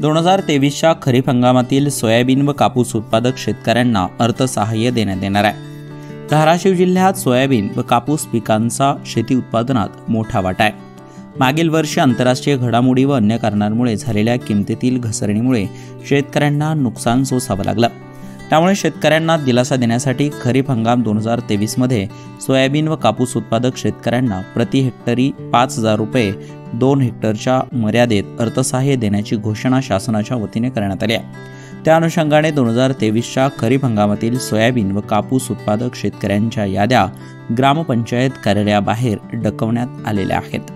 2023च्या खरीप हंगामातील सोयाबीन व कापूस उत्पादक शेतकऱ्यांना अर्थसहाय्य देण्यात येणार आहे। धाराशिव जिल्ह्यात सोयाबीन व कापूस पिकांचा शेती उत्पादनात मोठा वाटा आहे। मागील वर्षी आंतरराष्ट्रीय घडामोडी व अन्य कारणांमुळे झालेल्या किमतीतील घसरणीमुळे शेतकऱ्यांना नुकसान सोसावं लागलं। त्यामुळे शेतकऱ्यांना दिलासा देण्यासाठी खरीप हंगाम 2023 मध्ये सोयाबीन व कापूस उत्पादक शेतकऱ्यांना प्रति हेक्टरी 5,000 रुपये 2 हेक्टरच्या मर्यादेत अर्थसहाय्य देण्याची घोषणा शासनाच्या वतीने करण्यात आली आहे। त्या अनुषंगाने 2023च्या खरीप हंगामातील सोयाबीन व कापूस उत्पादक शेतकऱ्यांच्या याद्या ग्रामपंचायत कार्यालयाबाहेर डकवण्यात आलेल्या आहेत।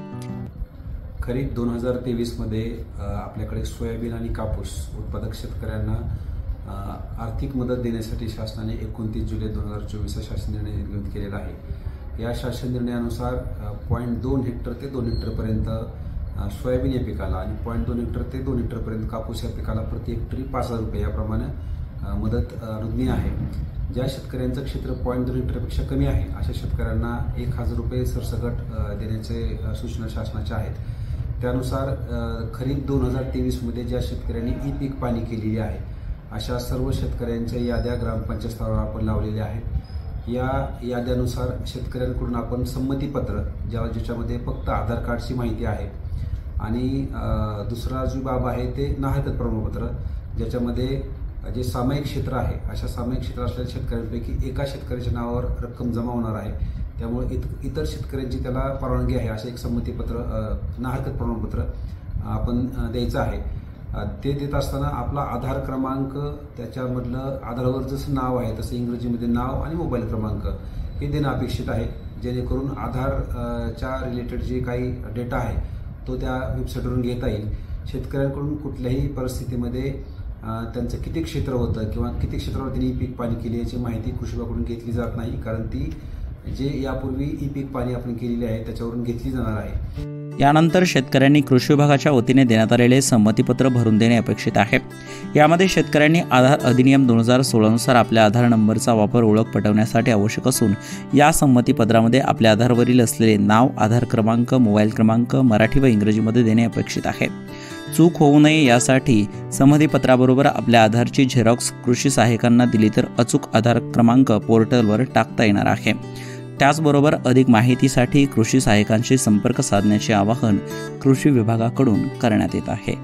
खरीप 2023 मध्ये आपल्याकडे सोयाबीन आणि कापूस उत्पादक शेतकऱ्यांना आर्थिक मदत देण्यासाठी शासनाने 29 जुलै 2024 शासन निर्णय निर्गमित केलेला आहे। या शासन निर्णयानुसार 0.2 हेक्टर ते 2 हेक्टरपर्यंत सोयाबीन या पिकाला आणि 0.2 हेक्टर ते 2 हेक्टरपर्यंत कापूस या पिकाला प्रति हेक्टरी 5,000 रुपये याप्रमाणे मदत अनुज्ञेय आहे। ज्या शेतकऱ्यांचं क्षेत्र 0.2 हेक्टरपेक्षा कमी आहे अशा शेतकऱ्यांना 1,000 रुपये सरसकट देण्याचे सूचना शासनाच्या आहेत। त्यानुसार खरीप 2023 मध्ये ज्या शेतकऱ्यांनी ई पीक पाणी केलेली आहे अशा सर्व शेतकऱ्यांच्या याद्या ग्रामपंचायत स्तरावर आपण लावलेल्या आहेत। या याद्यानुसार शेतकऱ्यांकडून आपण संमतीपत्र ज्याच्यामध्ये फक्त आधार कार्डची माहिती आहे आणि दुसरा जो बाब आहे ते नाहकत प्रमाणपत्र ज्याच्यामध्ये जे सामायिक क्षेत्र आहे अशा सामायिक क्षेत्र असलेल्या शेतकऱ्यांपैकी एका शेतकऱ्याच्या नावावर रक्कम जमा होणार आहे। त्यामुळे इतर शेतकऱ्यांची त्याला परवानगी आहे असं एक संमतीपत्र नाहकत प्रमाणपत्र आपण द्यायचं आहे। ते देत असताना आपला आधार क्रमांक त्याच्यामधलं आधारावर जसं नाव आहे तसं इंग्रजीमध्ये नाव आणि मोबाईल क्रमांक हे देणं अपेक्षित आहे, जेणेकरून आधारच्या रिलेटेड जे काही डेटा आहे तो त्या वेबसाईटवरून घेता येईल। शेतकऱ्यांकडून कुठल्याही परिस्थितीमध्ये त्यांचं किती क्षेत्र होतं किंवा किती क्षेत्रावर त्यांनी ई पीक पाणी केली याची माहिती कृषी विभागाकडून घेतली जात नाही, कारण ती जे यापूर्वी ई पीक पाणी आपण केलेली आहे त्याच्यावरून घेतली जाणार आहे। यानंतर शेतकऱ्यांनी कृषी विभागाच्या वतीने देण्यात आलेले संमतीपत्र भरून देणे अपेक्षित आहे। यामध्ये शेतकऱ्यांनी आधार अधिनियम 2016 नुसार आपल्या आधार नंबरचा वापर ओळख पटवण्यासाठी आवश्यक असून या संमतीपत्रामध्ये आपल्या आधारवरील असलेले नाव, आधार क्रमांक, मोबाईल क्रमांक मराठी व इंग्रजीमध्ये देणे अपेक्षित आहे। चूक होऊ नये यासाठी संमतीपत्राबरोबर आपल्या आधारची झेरॉक्स कृषी सहाय्यकांना दिली तर अचूक आधार क्रमांक पोर्टलवर टाकता येणार आहे। त्याचबरोबर अधिक माहितीसाठी कृषी सहाय्यकांशी संपर्क साधण्याचे आवाहन कृषी विभागाकडून करण्यात येत आहे।